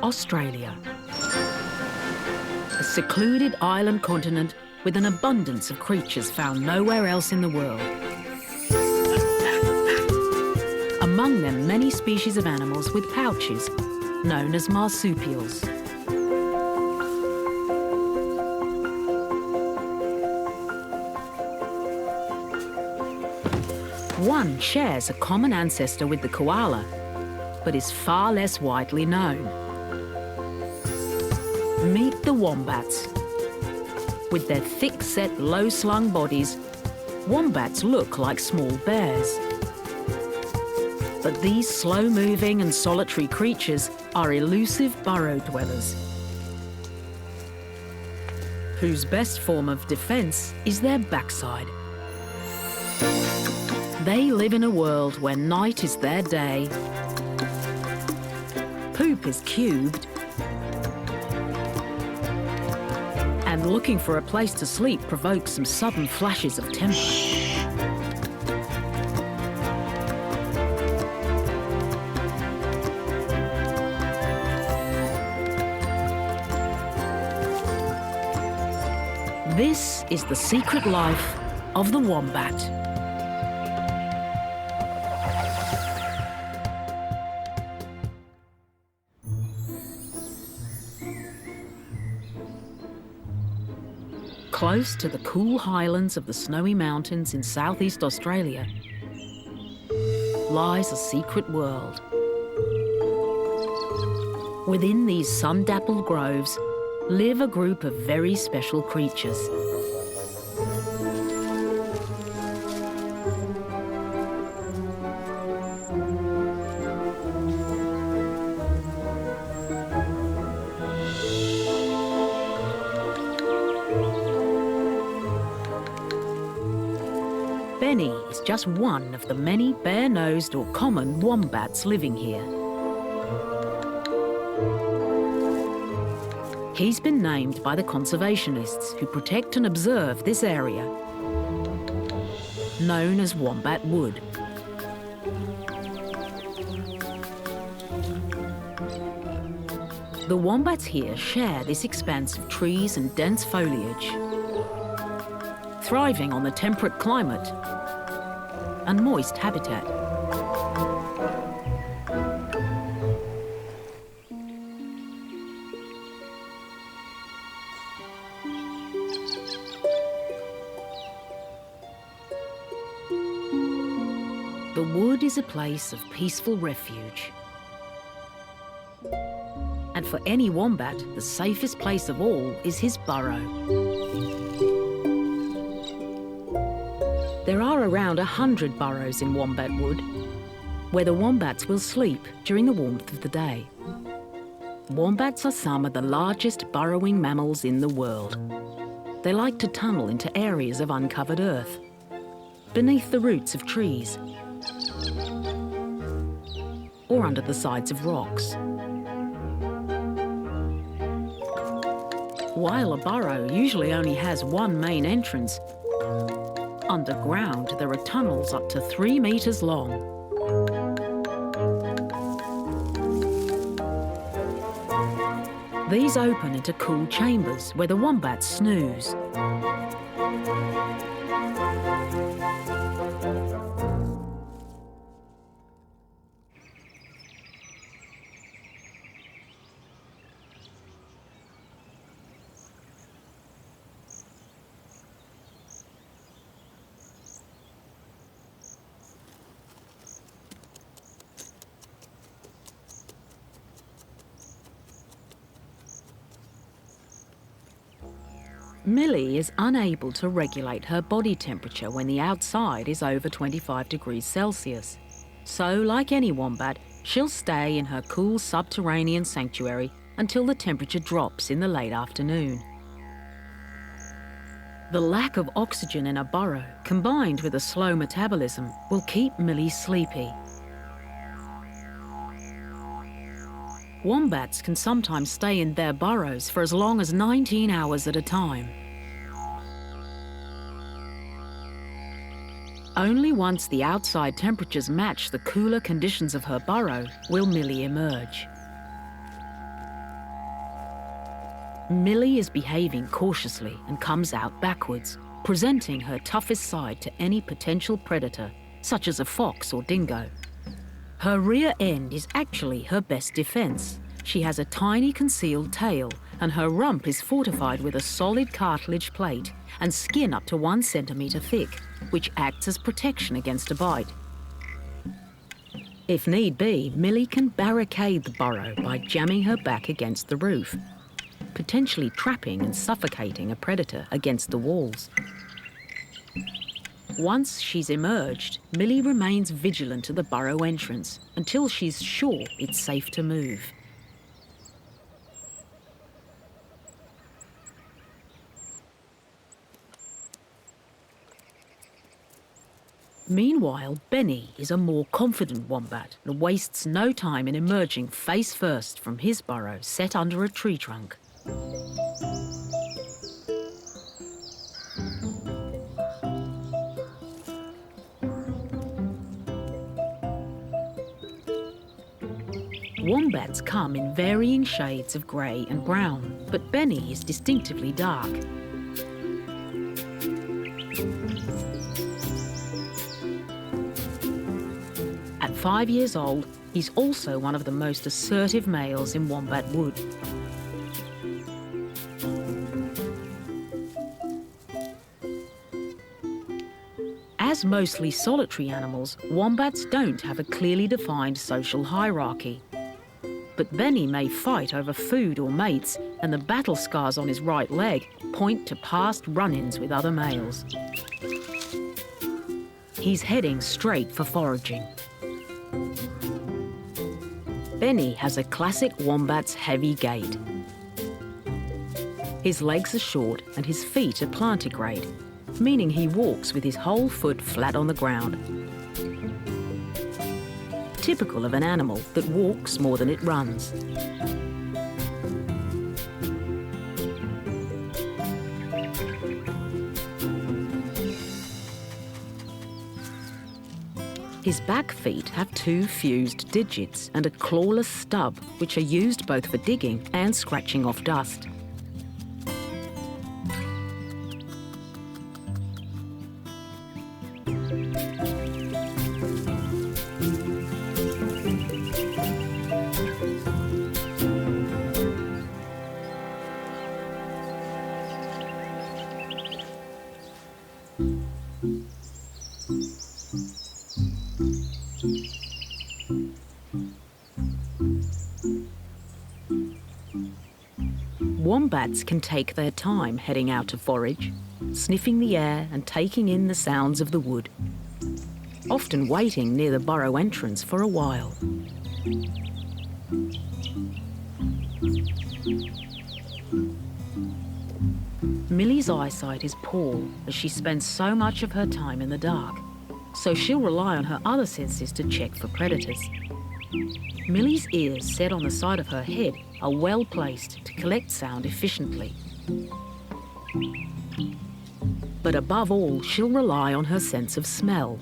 Australia. A secluded island continent with an abundance of creatures found nowhere else in the world. Among them, many species of animals with pouches, known as marsupials. One shares a common ancestor with the koala, but is far less widely known. Meet the wombats. With their thick-set, low-slung bodies, wombats look like small bears. But these slow-moving and solitary creatures are elusive burrow dwellers, whose best form of defense is their backside. They live in a world where night is their day, poop is cubed, and looking for a place to sleep provokes some sudden flashes of temper. This is the secret life of the wombat. Close to the cool highlands of the Snowy Mountains in southeast Australia lies a secret world. Within these sun-dappled groves live a group of very special creatures. Benny is just one of the many bare-nosed or common wombats living here. He's been named by the conservationists who protect and observe this area, known as Wombat Wood. The wombats here share this expanse of trees and dense foliage, thriving on the temperate climate and moist habitat. The wood is a place of peaceful refuge. And for any wombat, the safest place of all is his burrow. There are around 100 burrows in Wombat Wood, where the wombats will sleep during the warmth of the day. Wombats are some of the largest burrowing mammals in the world. They like to tunnel into areas of uncovered earth, beneath the roots of trees, or under the sides of rocks. While a burrow usually only has one main entrance, underground there are tunnels up to 3 meters long. These open into cool chambers where the wombats snooze. Millie is unable to regulate her body temperature when the outside is over 25 degrees Celsius. So, like any wombat, she'll stay in her cool subterranean sanctuary until the temperature drops in the late afternoon. The lack of oxygen in a burrow, combined with a slow metabolism, will keep Millie sleepy. Wombats can sometimes stay in their burrows for as long as 19 hours at a time. Only once the outside temperatures match the cooler conditions of her burrow will Millie emerge. Millie is behaving cautiously and comes out backwards, presenting her toughest side to any potential predator, such as a fox or dingo. Her rear end is actually her best defence. She has a tiny concealed tail, and her rump is fortified with a solid cartilage plate and skin up to 1 centimetre thick, which acts as protection against a bite. If need be, Millie can barricade the burrow by jamming her back against the roof, potentially trapping and suffocating a predator against the walls. Once she's emerged, Millie remains vigilant at the burrow entrance until she's sure it's safe to move. Meanwhile, Benny is a more confident wombat and wastes no time in emerging face first from his burrow set under a tree trunk. Wombats come in varying shades of grey and brown, but Benny is distinctively dark. At 5 years old, he's also one of the most assertive males in Wombat Wood. As mostly solitary animals, wombats don't have a clearly defined social hierarchy. But Benny may fight over food or mates, and the battle scars on his right leg point to past run-ins with other males. He's heading straight for foraging. Benny has a classic wombat's heavy gait. His legs are short and his feet are plantigrade, meaning he walks with his whole foot flat on the ground. Typical of an animal that walks more than it runs. His back feet have 2 fused digits and a clawless stub, which are used both for digging and scratching off dust. Wombats can take their time heading out to forage, sniffing the air and taking in the sounds of the wood, often waiting near the burrow entrance for a while. Millie's eyesight is poor as she spends so much of her time in the dark, so she'll rely on her other senses to check for predators. Millie's ears set on the side of her head are well placed to collect sound efficiently. But above all, she'll rely on her sense of smell.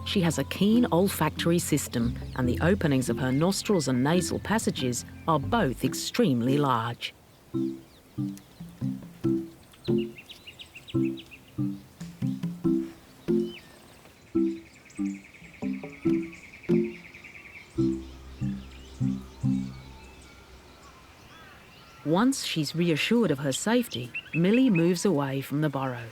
She has a keen olfactory system, and the openings of her nostrils and nasal passages are both extremely large. Once she's reassured of her safety, Millie moves away from the burrow.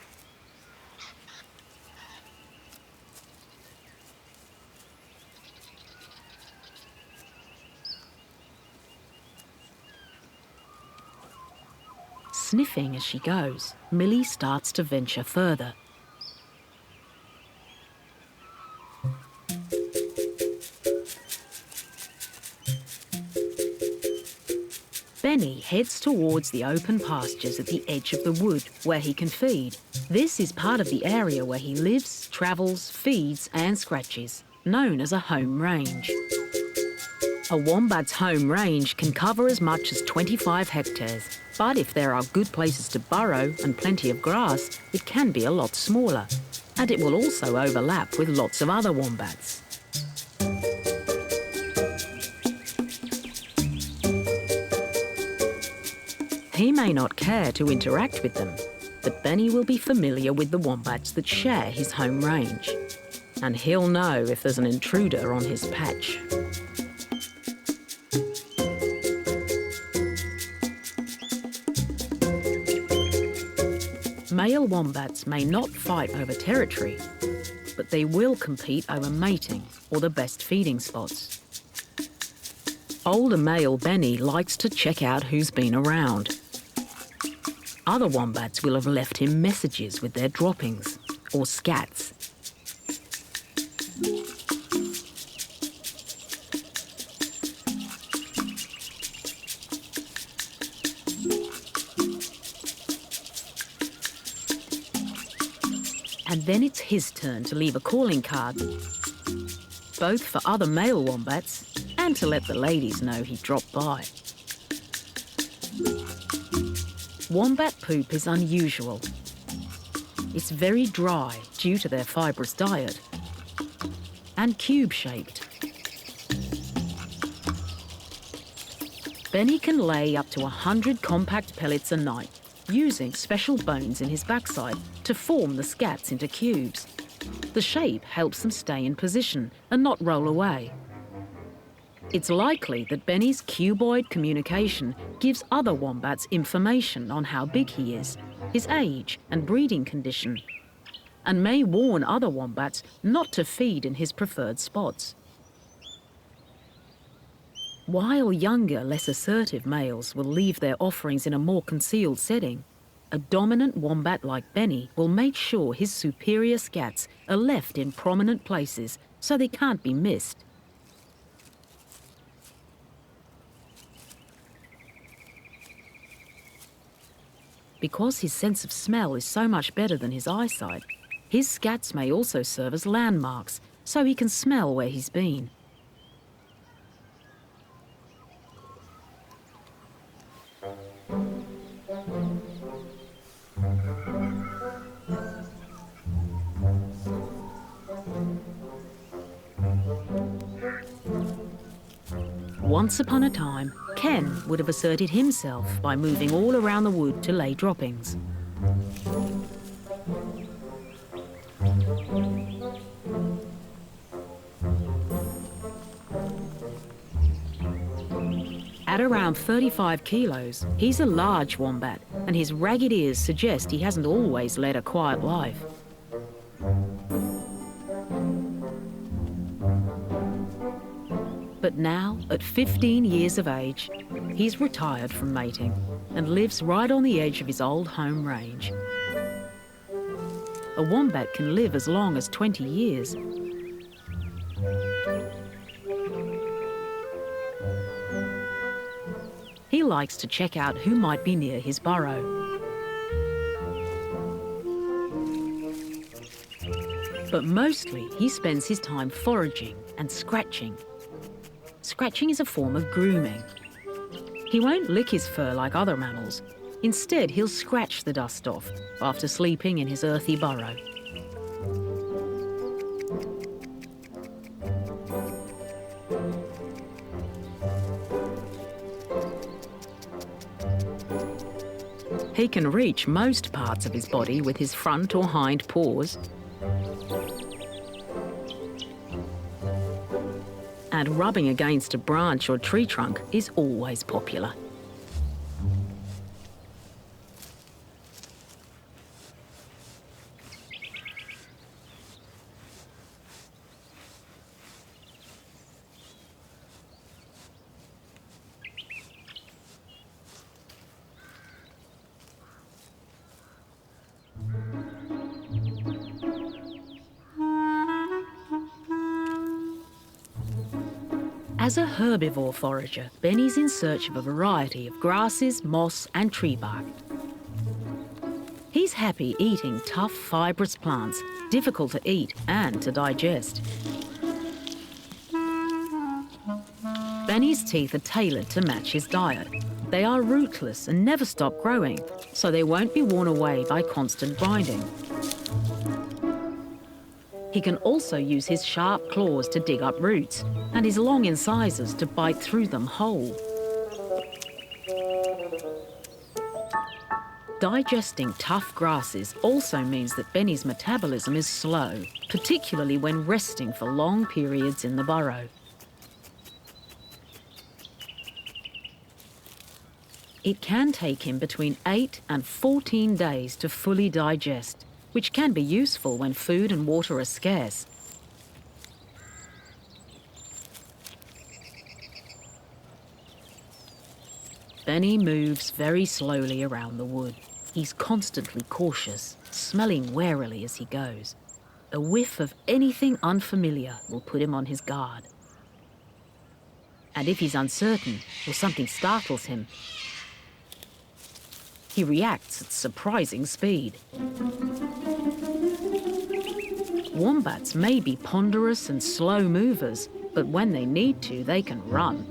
Sniffing as she goes, Millie starts to venture further. Benny heads towards the open pastures at the edge of the wood where he can feed. This is part of the area where he lives, travels, feeds and scratches, known as a home range. A wombat's home range can cover as much as 25 hectares, but if there are good places to burrow and plenty of grass, it can be a lot smaller. And it will also overlap with lots of other wombats. He may not care to interact with them, but Benny will be familiar with the wombats that share his home range. And he'll know if there's an intruder on his patch. Male wombats may not fight over territory, but they will compete over mating or the best feeding spots. Older male Benny likes to check out who's been around. Other wombats will have left him messages with their droppings or scats. And then it's his turn to leave a calling card, both for other male wombats and to let the ladies know he dropped by. Wombat poop is unusual. It's very dry due to their fibrous diet and cube-shaped. Benny can lay up to 100 compact pellets a night using special bones in his backside to form the scats into cubes. The shape helps them stay in position and not roll away. It's likely that Benny's cuboid communication gives other wombats information on how big he is, his age and breeding condition, and may warn other wombats not to feed in his preferred spots. While younger, less assertive males will leave their offerings in a more concealed setting, a dominant wombat like Benny will make sure his superior scats are left in prominent places so they can't be missed. Because his sense of smell is so much better than his eyesight, his scats may also serve as landmarks so he can smell where he's been. Once upon a time, Ken would have asserted himself by moving all around the wood to lay droppings. At around 35 kilos, he's a large wombat, and his ragged ears suggest he hasn't always led a quiet life. But now, at 15 years of age, he's retired from mating and lives right on the edge of his old home range. A wombat can live as long as 20 years. He likes to check out who might be near his burrow. But mostly he spends his time foraging and scratching. Scratching is a form of grooming. He won't lick his fur like other mammals. Instead, he'll scratch the dust off after sleeping in his earthy burrow. He can reach most parts of his body with his front or hind paws. And rubbing against a branch or tree trunk is always popular. As a herbivore forager, Benny's in search of a variety of grasses, moss and tree bark. He's happy eating tough, fibrous plants, difficult to eat and to digest. Benny's teeth are tailored to match his diet. They are rootless and never stop growing, so they won't be worn away by constant grinding. He can also use his sharp claws to dig up roots and his long incisors to bite through them whole. Digesting tough grasses also means that Benny's metabolism is slow, particularly when resting for long periods in the burrow. It can take him between 8 and 14 days to fully digest, which can be useful when food and water are scarce. Benny moves very slowly around the wood. He's constantly cautious, smelling warily as he goes. A whiff of anything unfamiliar will put him on his guard. And if he's uncertain or something startles him, he reacts at surprising speed. Wombats may be ponderous and slow movers, but when they need to, they can run.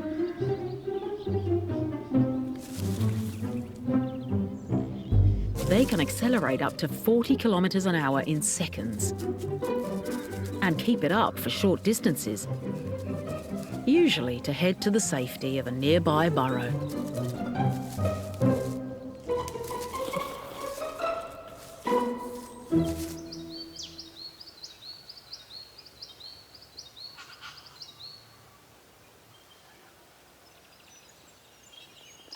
They can accelerate up to 40 kilometers an hour in seconds and keep it up for short distances, usually to head to the safety of a nearby burrow.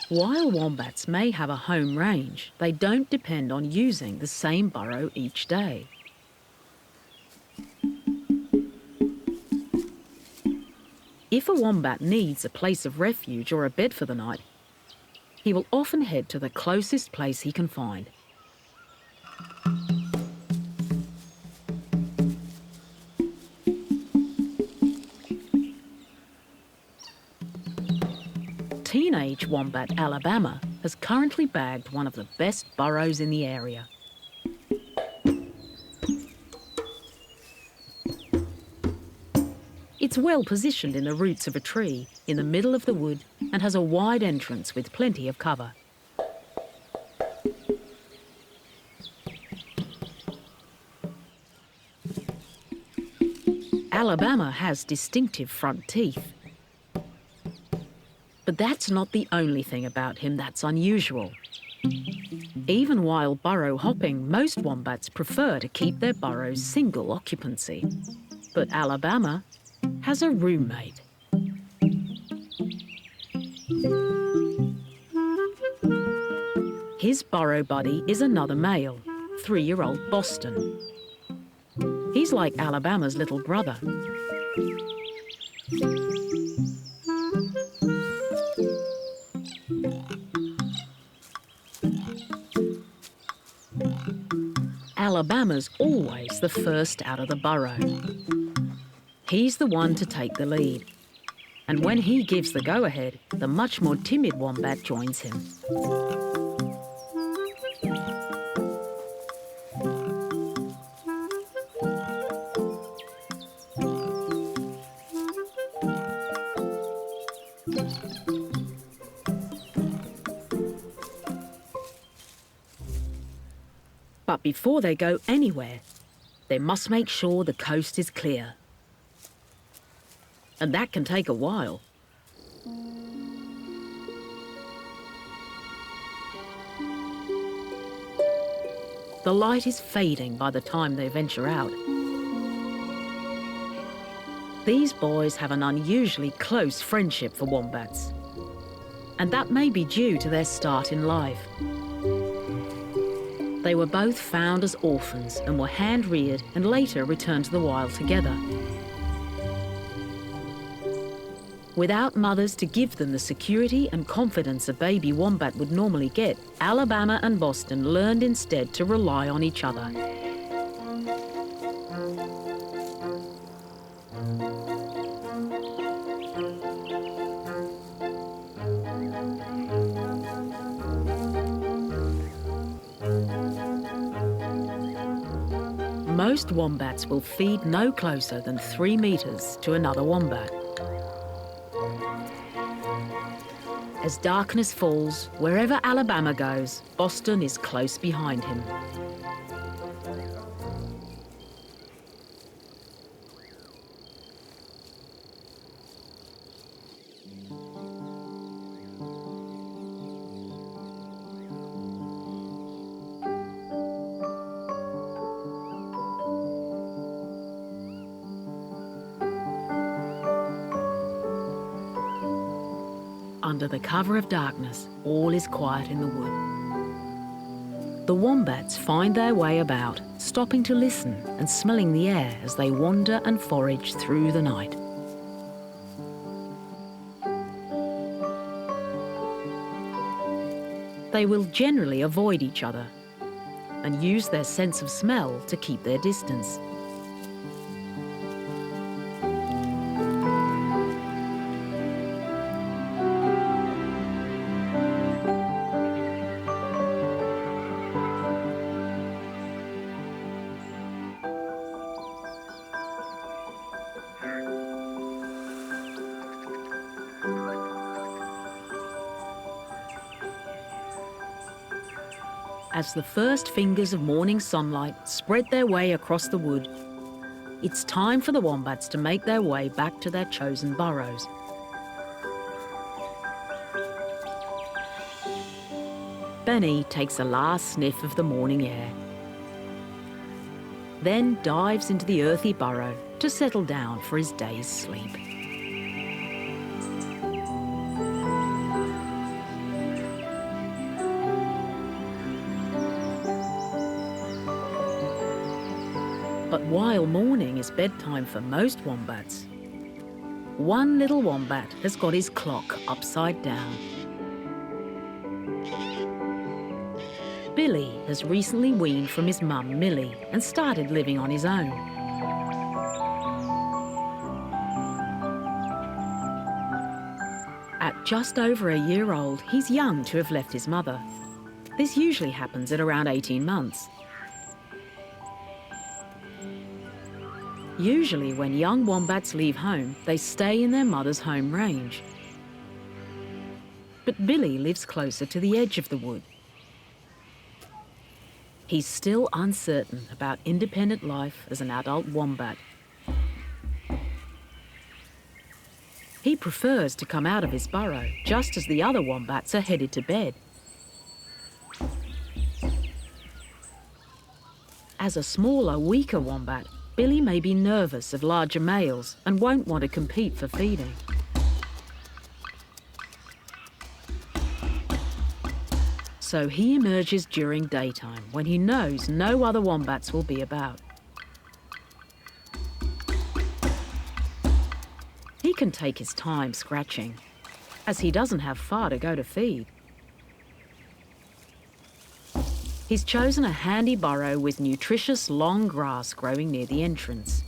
While wombats may have a home range, they don't depend on using the same burrow each day. If a wombat needs a place of refuge or a bed for the night, he will often head to the closest place he can find. Teenage wombat Alabama has currently bagged one of the best burrows in the area. It's well positioned in the roots of a tree in the middle of the wood and has a wide entrance with plenty of cover. Alabama has distinctive front teeth. But that's not the only thing about him that's unusual. Even while burrow hopping, most wombats prefer to keep their burrows single occupancy. But Alabama has a roommate. His burrow buddy is another male, 3-year-old Boston. He's like Alabama's little brother. Alabama's always the first out of the burrow. He's the one to take the lead. And when he gives the go-ahead, the much more timid wombat joins him. But before they go anywhere, they must make sure the coast is clear. And that can take a while. The light is fading by the time they venture out. These boys have an unusually close friendship for wombats, and that may be due to their start in life. They were both found as orphans and were hand-reared and later returned to the wild together. Without mothers to give them the security and confidence a baby wombat would normally get, Alabama and Boston learned instead to rely on each other. Most wombats will feed no closer than 3 meters to another wombat. As darkness falls, wherever Alabama goes, Boston is close behind him. Under the cover of darkness, all is quiet in the wood. The wombats find their way about, stopping to listen and smelling the air as they wander and forage through the night. They will generally avoid each other and use their sense of smell to keep their distance. As the first fingers of morning sunlight spread their way across the wood, it's time for the wombats to make their way back to their chosen burrows. Benny takes a last sniff of the morning air, then dives into the earthy burrow to settle down for his day's sleep. But while morning is bedtime for most wombats, one little wombat has got his clock upside down. Billy has recently weaned from his mum Millie and started living on his own. At just over a year old, he's young to have left his mother. This usually happens at around 18 months. Usually when young wombats leave home, they stay in their mother's home range. But Billy lives closer to the edge of the wood. He's still uncertain about independent life as an adult wombat. He prefers to come out of his burrow just as the other wombats are headed to bed. As a smaller, weaker wombat, Billy may be nervous of larger males and won't want to compete for feeding. So he emerges during daytime when he knows no other wombats will be about. He can take his time scratching, as he doesn't have far to go to feed. He's chosen a handy burrow with nutritious long grass growing near the entrance.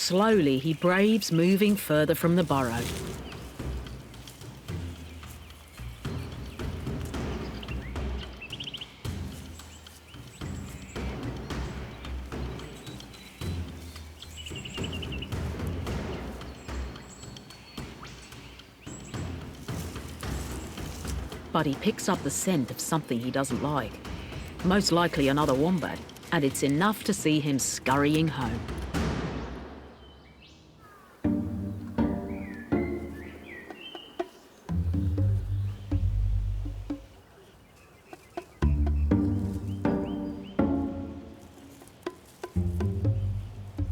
Slowly, he braves moving further from the burrow. But he picks up the scent of something he doesn't like, most likely another wombat, and it's enough to see him scurrying home.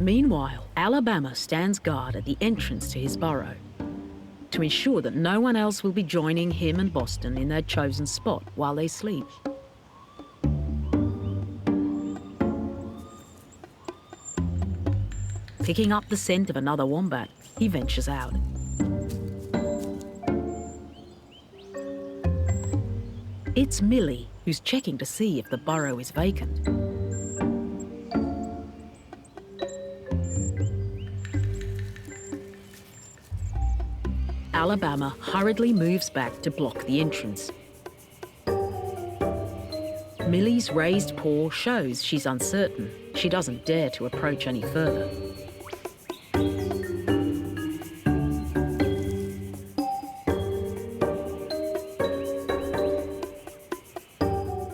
Meanwhile, Alabama stands guard at the entrance to his burrow to ensure that no one else will be joining him and Boston in their chosen spot while they sleep. Picking up the scent of another wombat, he ventures out. It's Millie, who's checking to see if the burrow is vacant. Alabama hurriedly moves back to block the entrance. Millie's raised paw shows she's uncertain. She doesn't dare to approach any further.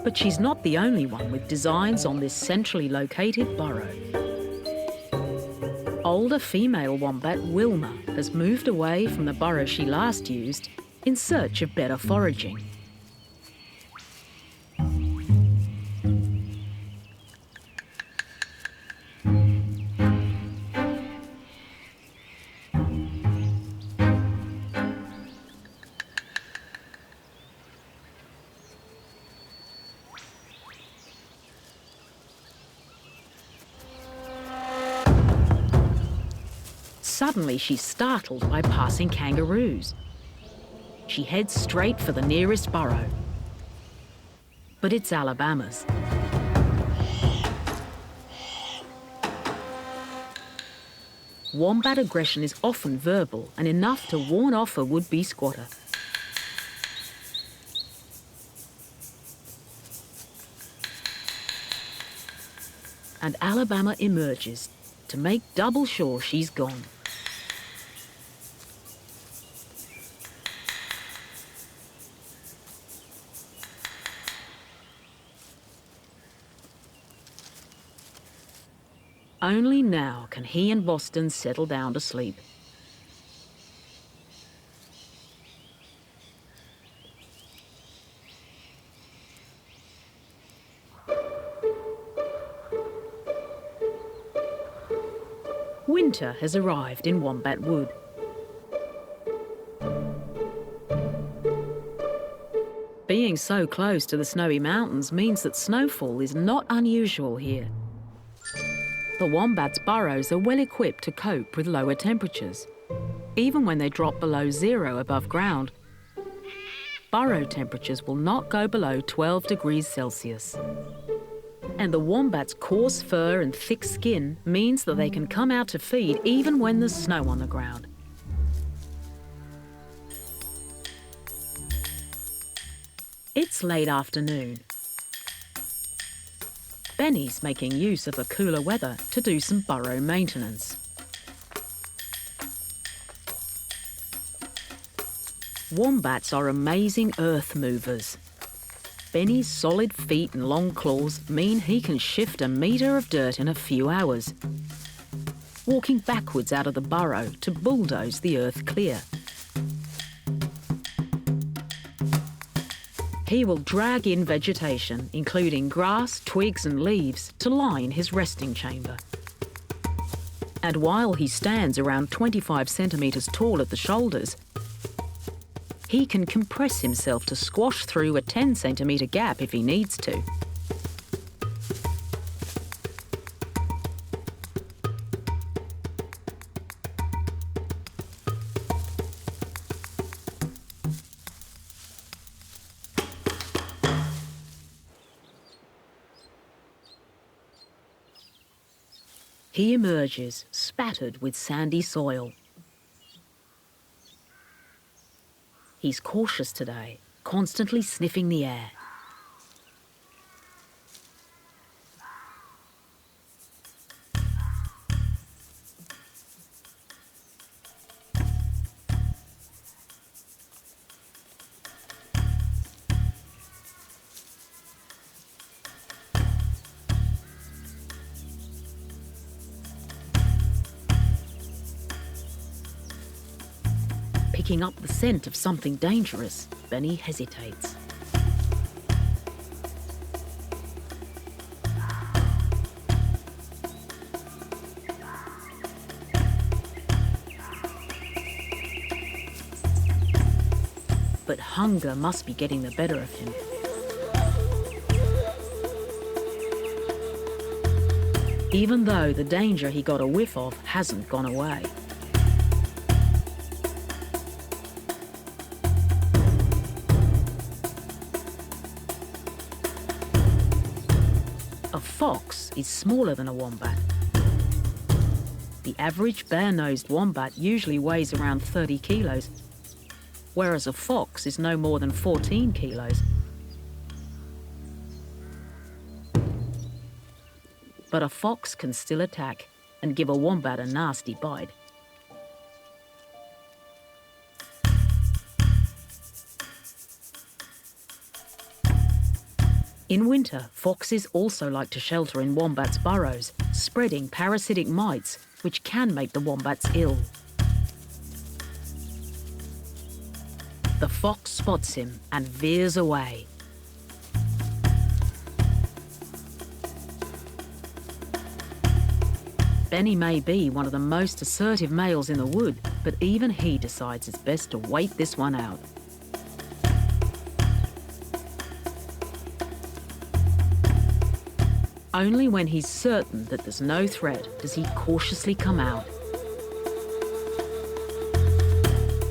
But she's not the only one with designs on this centrally located burrow. Older female wombat Wilma has moved away from the burrow she last used in search of better foraging. Suddenly, she's startled by passing kangaroos. She heads straight for the nearest burrow. But it's Alabama's. Wombat aggression is often verbal and enough to warn off a would-be squatter. And Alabama emerges to make double sure she's gone. Only now can he and Boston settle down to sleep. Winter has arrived in Wombat Wood. Being so close to the snowy mountains means that snowfall is not unusual here. The wombats' burrows are well equipped to cope with lower temperatures. Even when they drop below zero above ground, burrow temperatures will not go below 12 degrees Celsius. And the wombat's coarse fur and thick skin means that they can come out to feed even when there's snow on the ground. It's late afternoon. Benny's making use of the cooler weather to do some burrow maintenance. Wombats are amazing earth movers. Benny's solid feet and long claws mean he can shift a metre of dirt in a few hours, walking backwards out of the burrow to bulldoze the earth clear. He will drag in vegetation, including grass, twigs and leaves, to line his resting chamber. And while he stands around 25 centimetres tall at the shoulders, he can compress himself to squash through a 10 centimetre gap if he needs to. He emerges, spattered with sandy soil. He's cautious today, constantly sniffing the air. Picking up the scent of something dangerous, Benny hesitates. But hunger must be getting the better of him. Even though the danger he got a whiff of hasn't gone away. A fox is smaller than a wombat. The average bare-nosed wombat usually weighs around 30 kilos, whereas a fox is no more than 14 kilos. but a fox can still attack and give a wombat a nasty bite. In winter, foxes also like to shelter in wombats' burrows, spreading parasitic mites which can make the wombats ill. The fox spots him and veers away. Benny may be one of the most assertive males in the wood, but even he decides it's best to wait this one out. Only when he's certain that there's no threat does he cautiously come out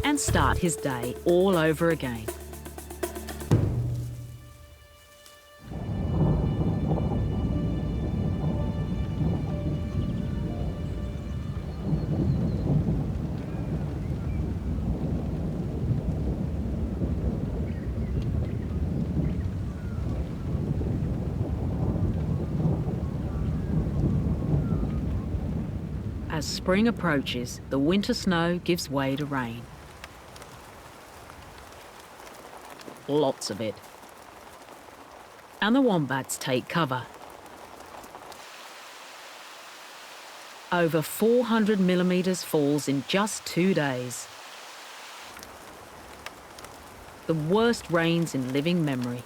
and start his day all over again. As spring approaches, the winter snow gives way to rain. Lots of it. And the wombats take cover. Over 400 millimetres falls in just 2 days. The worst rains in living memory.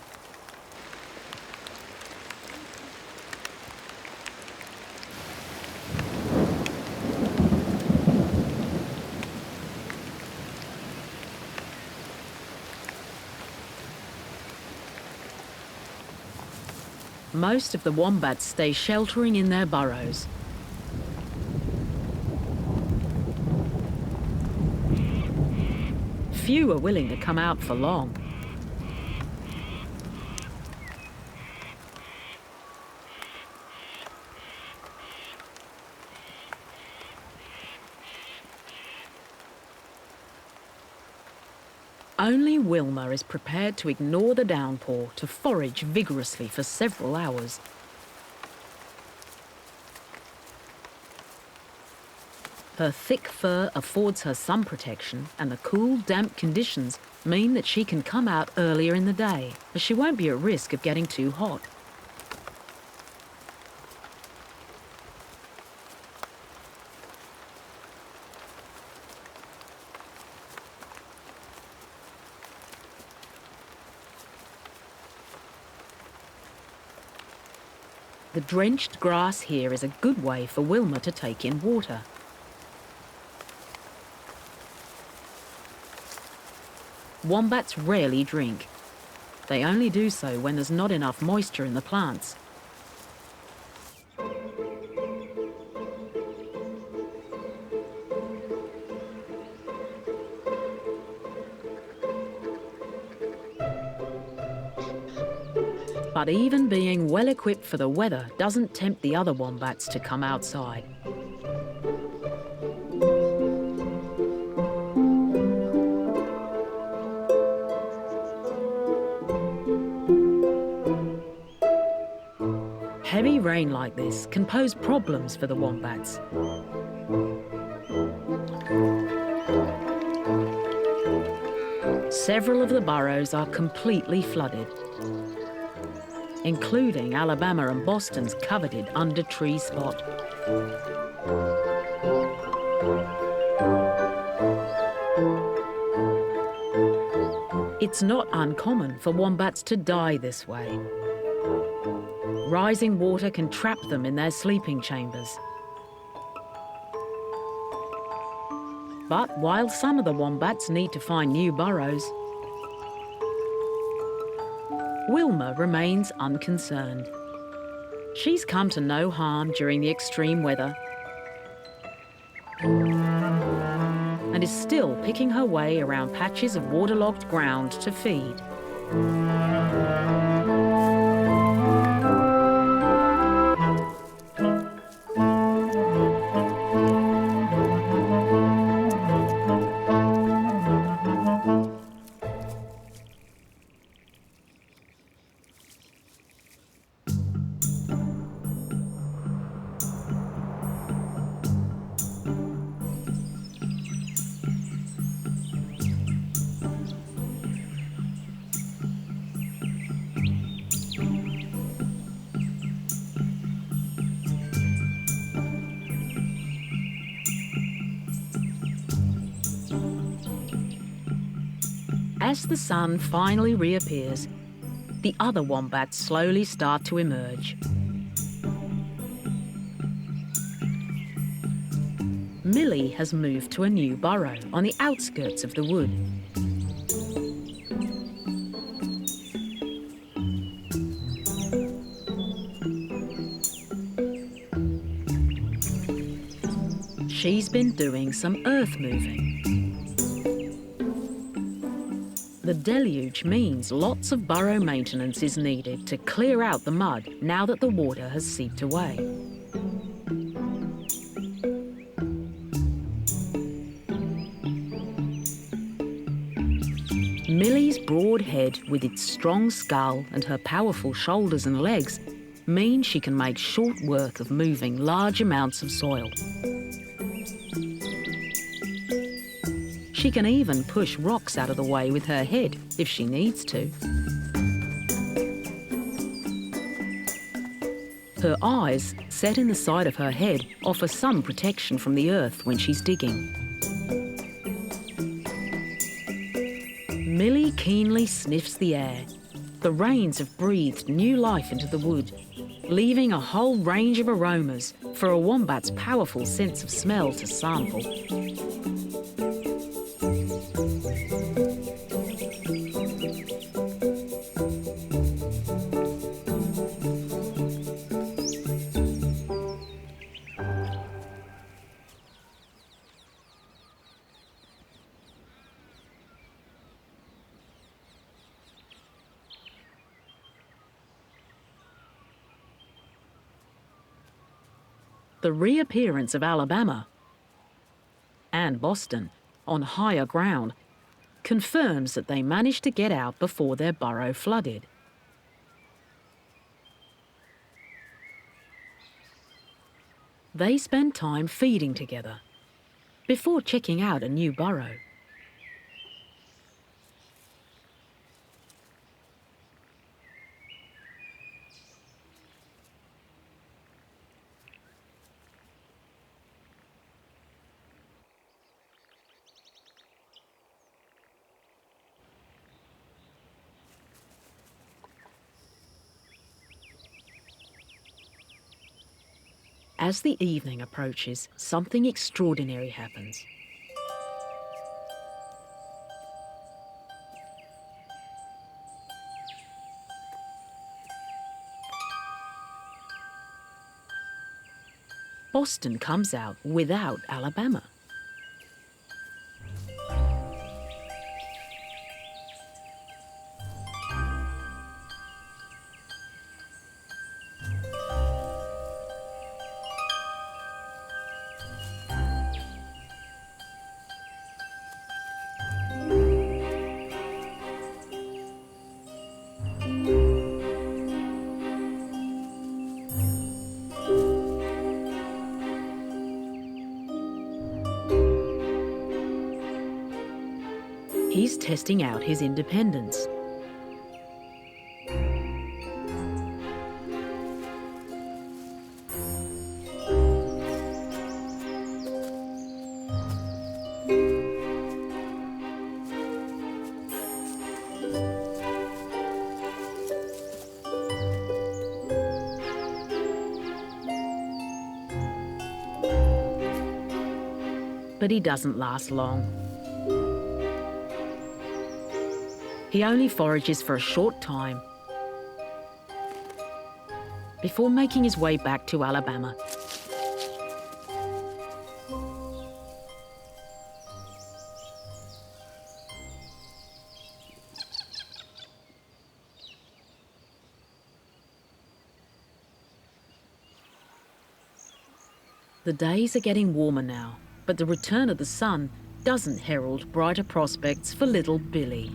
Most of the wombats stay sheltering in their burrows. Few are willing to come out for long. Only Wilma is prepared to ignore the downpour to forage vigorously for several hours. Her thick fur affords her some protection, and the cool, damp conditions mean that she can come out earlier in the day, as she won't be at risk of getting too hot. The drenched grass here is a good way for Wilma to take in water. Wombats rarely drink. They only do so when there's not enough moisture in the plants. But even being well equipped for the weather doesn't tempt the other wombats to come outside. Heavy rain like this can pose problems for the wombats. Several of the burrows are completely flooded, including Alabama and Boston's coveted under-tree spot. It's not uncommon for wombats to die this way. Rising water can trap them in their sleeping chambers. But while some of the wombats need to find new burrows, Wilma remains unconcerned. She's come to no harm during the extreme weather and is still picking her way around patches of waterlogged ground to feed. As the sun finally reappears, the other wombats slowly start to emerge. Millie has moved to a new burrow on the outskirts of the wood. She's been doing some earth moving. The deluge means lots of burrow maintenance is needed to clear out the mud now that the water has seeped away. Millie's broad head with its strong skull and her powerful shoulders and legs mean she can make short work of moving large amounts of soil. She can even push rocks out of the way with her head if she needs to. Her eyes, set in the side of her head, offer some protection from the earth when she's digging. Millie keenly sniffs the air. The rains have breathed new life into the wood, leaving a whole range of aromas for a wombat's powerful sense of smell to sample. The reappearance of Alabama and Boston on higher ground confirms that they managed to get out before their burrow flooded. They spend time feeding together before checking out a new burrow. As the evening approaches, something extraordinary happens. Boston comes out without Alabama. He's testing out his independence. But he doesn't last long. He only forages for a short time before making his way back to Alabama. The days are getting warmer now, but the return of the sun doesn't herald brighter prospects for little Billy.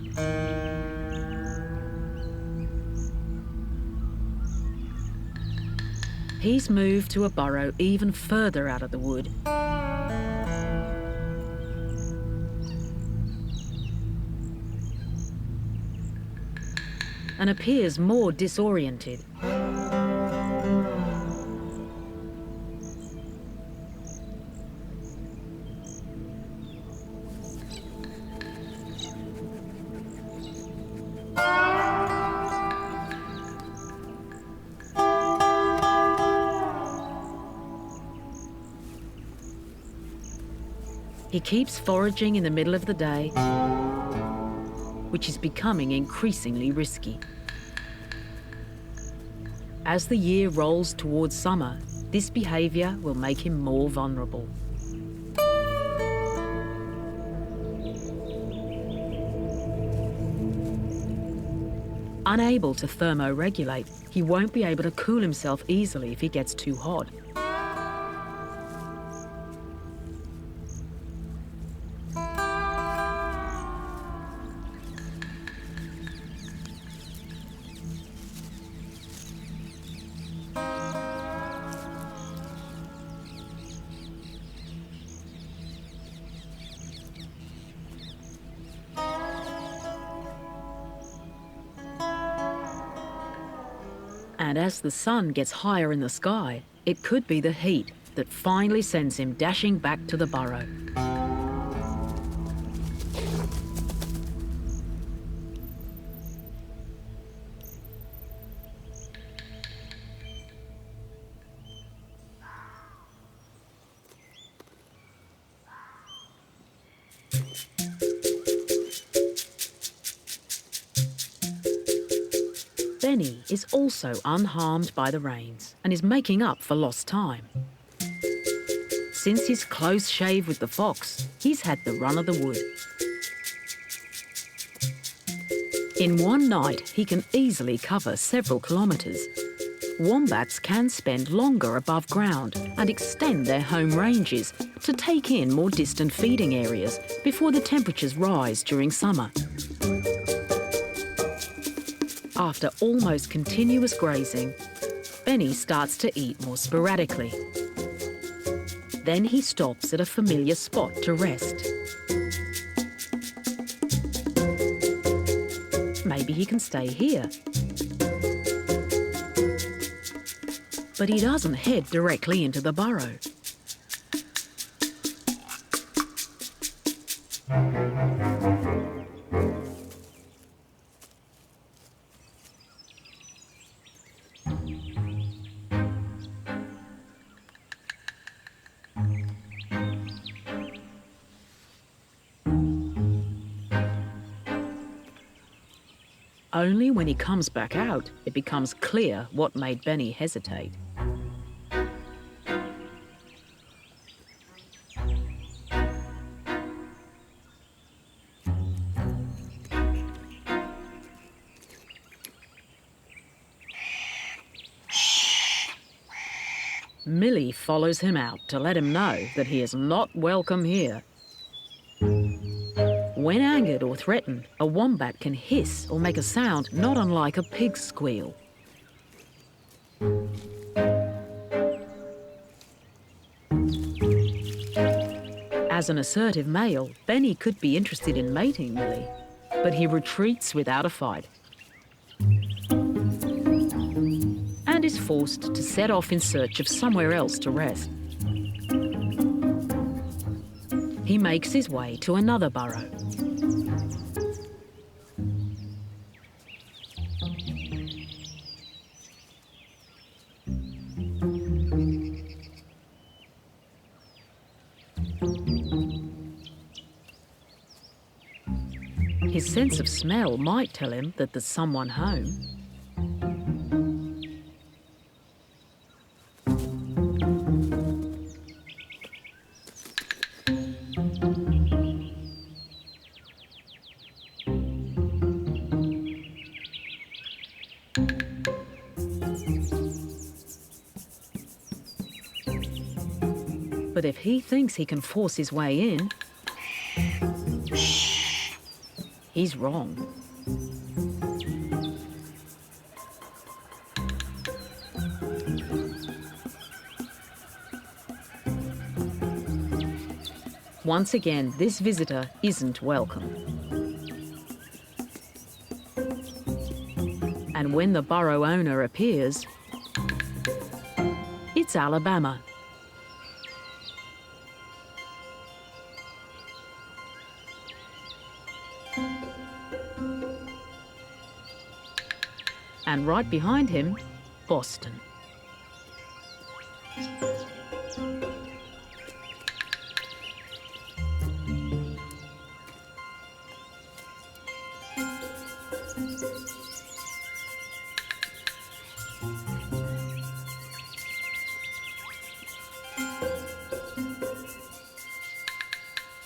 He's moved to a burrow even further out of the wood. And appears more disoriented. He keeps foraging in the middle of the day, which is becoming increasingly risky. As the year rolls towards summer, this behaviour will make him more vulnerable. Unable to thermoregulate, he won't be able to cool himself easily if he gets too hot. And as the sun gets higher in the sky, it could be the heat that finally sends him dashing back to the burrow. Benny is also unharmed by the rains and is making up for lost time. Since his close shave with the fox, he's had the run of the wood. In one night, he can easily cover several kilometres. Wombats can spend longer above ground and extend their home ranges to take in more distant feeding areas before the temperatures rise during summer. After almost continuous grazing, Benny starts to eat more sporadically. Then he stops at a familiar spot to rest. Maybe he can stay here. But he doesn't head directly into the burrow. Only when he comes back out, it becomes clear what made Benny hesitate. Millie follows him out to let him know that he is not welcome here. When angered or threatened, a wombat can hiss or make a sound not unlike a pig's squeal. As an assertive male, Benny could be interested in mating Millie, but he retreats without a fight and is forced to set off in search of somewhere else to rest. He makes his way to another burrow. His sense of smell might tell him that there's someone home. But if he thinks he can force his way in, he's wrong. Once again, this visitor isn't welcome. And when the burrow owner appears, it's Alabama. And right behind him, Boston.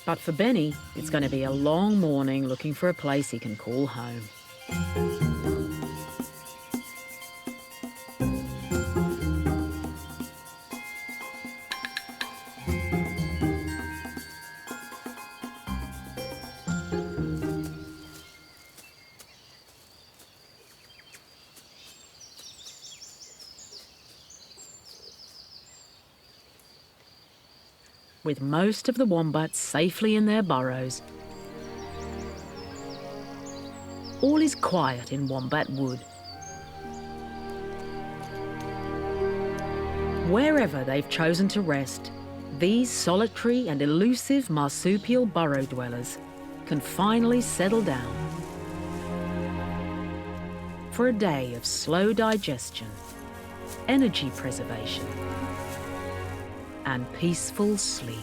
But for Benny, it's going to be a long morning looking for a place he can call home. With most of the wombats safely in their burrows, all is quiet in Wombat Wood. Wherever they've chosen to rest, these solitary and elusive marsupial burrow dwellers can finally settle down for a day of slow digestion, energy preservation, and peaceful sleep.